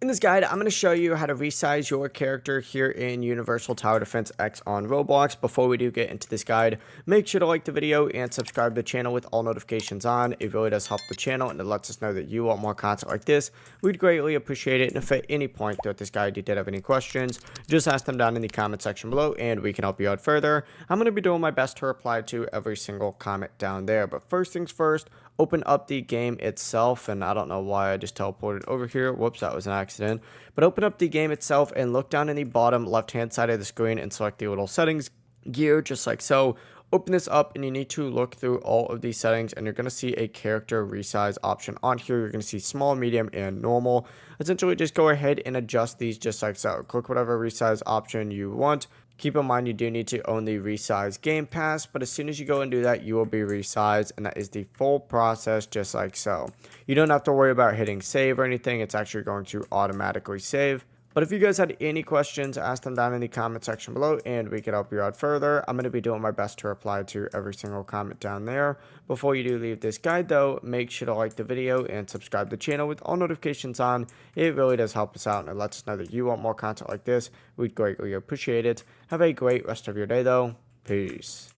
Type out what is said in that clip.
In this guide, I'm going to show you how to resize your character here in Universal Tower Defense X on Roblox. Before we do get into this guide, make sure to like the video and subscribe to the channel with all notifications on. It really does help the channel and it lets us know that you want more content like this. We'd greatly appreciate it. And if at any point throughout this guide you did have any questions, just ask them down in the comment section below and we can help you out further. I'm going to be doing my best to reply to every single comment down there. But first things first, open up the game itself, and I don't know why I just teleported over here. Whoops, that was an accident. But open up the game itself and look down in the bottom left hand side of the screen and select the little settings gear just like so. Open this up and you need to look through all of these settings and you're going to see a character resize option on here. You're going to see small, medium, and normal. Essentially just go ahead and adjust these just like so. Click whatever resize option you want. Keep in mind you do need to own the Resize Game Pass, but as soon as you go and do that, you will be resized, and that is the full process just like so. You don't have to worry about hitting save or anything. It's actually going to automatically save. But if you guys had any questions, ask them down in the comment section below and we can help you out further. I'm going to be doing my best to reply to every single comment down there. Before you do leave this guide though, make sure to like the video and subscribe to the channel with all notifications on. It really does help us out and it lets us know that you want more content like this. We'd greatly appreciate it. Have a great rest of your day though. Peace.